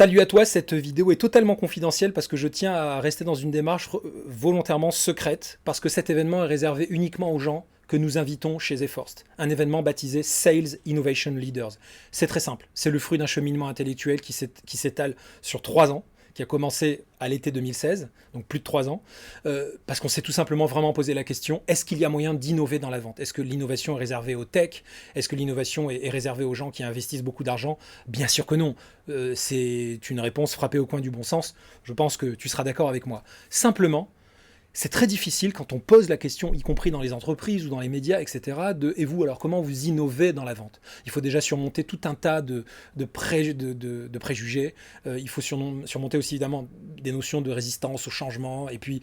Salut à toi, cette vidéo est totalement confidentielle parce que je tiens à rester dans une démarche volontairement secrète parce que cet événement est réservé uniquement aux gens que nous invitons chez Zeforst, un événement baptisé Sales Innovation Leaders. C'est très simple, c'est le fruit d'un cheminement intellectuel qui s'étale sur 3 ans, qui a commencé à l'été 2016, donc plus de 3 ans, parce qu'on s'est tout simplement vraiment posé la question, est-ce qu'il y a moyen d'innover dans la vente? Est-ce que l'innovation est réservée aux tech? Est-ce que l'innovation est réservée aux gens qui investissent beaucoup d'argent? Bien sûr que non. C'est une réponse frappée au coin du bon sens. Je pense que tu seras d'accord avec moi. Simplement, c'est très difficile quand on pose la question, y compris dans les entreprises ou dans les médias, etc., et vous, alors comment vous innovez dans la vente? Il faut déjà surmonter tout un tas de préjugés. Il faut surmonter aussi évidemment des notions de résistance au changement, et puis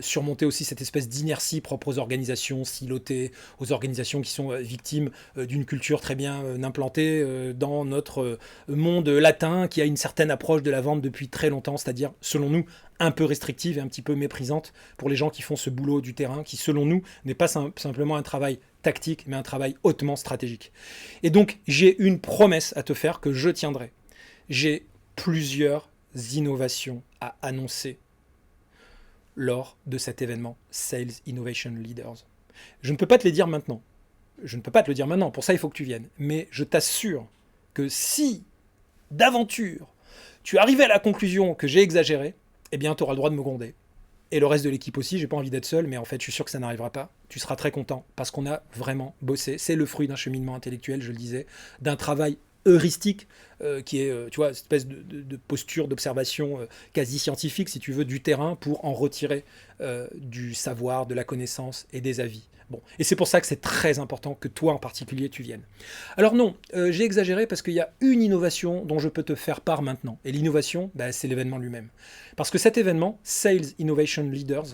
surmonter aussi cette espèce d'inertie propre aux organisations silotées, aux organisations qui sont victimes d'une culture très bien implantée dans notre monde latin, qui a une certaine approche de la vente depuis très longtemps, c'est-à-dire, selon nous, un peu restrictive et un petit peu méprisante pour les gens qui font ce boulot du terrain, qui selon nous n'est pas simplement un travail tactique, mais un travail hautement stratégique. Et donc j'ai une promesse à te faire que je tiendrai. J'ai plusieurs innovations à annoncer lors de cet événement Sales Innovation Leaders. Je ne peux pas te les dire maintenant. Je ne peux pas te le dire maintenant, pour ça il faut que tu viennes. Mais je t'assure que si, d'aventure, tu arrives à la conclusion que j'ai exagéré, eh bien, tu auras le droit de me gronder. Et le reste de l'équipe aussi, j'ai pas envie d'être seul, mais en fait, je suis sûr que ça n'arrivera pas. Tu seras très content, parce qu'on a vraiment bossé. C'est le fruit d'un cheminement intellectuel, je le disais, d'un travail heuristique, qui est, tu vois, une espèce de posture, d'observation quasi scientifique, si tu veux, du terrain, pour en retirer du savoir, de la connaissance et des avis. Bon, et c'est pour ça que c'est très important que toi en particulier tu viennes. Alors non, j'ai exagéré parce qu'il y a une innovation dont je peux te faire part maintenant. Et l'innovation, bah, c'est l'événement lui-même. Parce que cet événement, Sales Innovation Leaders,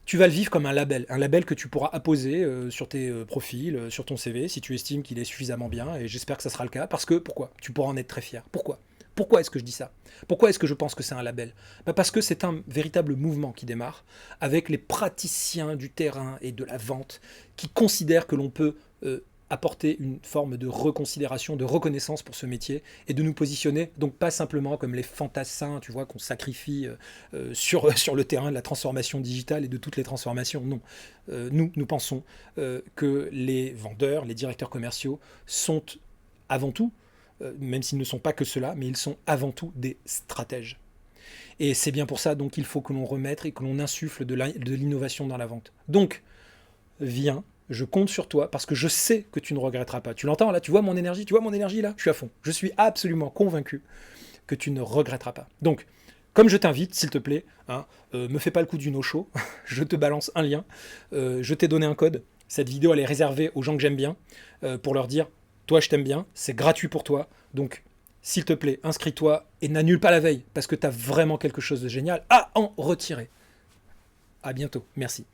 tu vas le vivre comme un label que tu pourras apposer sur tes profils, sur ton CV, si tu estimes qu'il est suffisamment bien, et j'espère que ça sera le cas, parce que, pourquoi? Tu pourras en être très fier. Pourquoi? Pourquoi est-ce que je dis ça? Pourquoi est-ce que je pense que c'est un label? Bah parce que c'est un véritable mouvement qui démarre avec les praticiens du terrain et de la vente qui considèrent que l'on peut apporter une forme de reconsidération, de reconnaissance pour ce métier et de nous positionner, donc pas simplement comme les fantassins, tu vois, qu'on sacrifie sur le terrain de la transformation digitale et de toutes les transformations. Non. Nous pensons que les vendeurs, les directeurs commerciaux sont avant tout, même s'ils ne sont pas que cela, mais ils sont avant tout des stratèges. Et c'est bien pour ça donc qu'il faut que l'on remette et que l'on insuffle de l'innovation dans la vente. Donc, viens, je compte sur toi parce que je sais que tu ne regretteras pas. Tu l'entends là? Tu vois mon énergie là? Je suis à fond. Je suis absolument convaincu que tu ne regretteras pas. Donc, comme je t'invite, s'il te plaît, hein, me fais pas le coup du no-show, je te balance un lien, je t'ai donné un code. Cette vidéo, elle est réservée aux gens que j'aime bien, pour leur dire, toi je t'aime bien, c'est gratuit pour toi, donc s'il te plaît, inscris-toi et n'annule pas la veille, parce que tu as vraiment quelque chose de génial à en retirer. À bientôt, merci.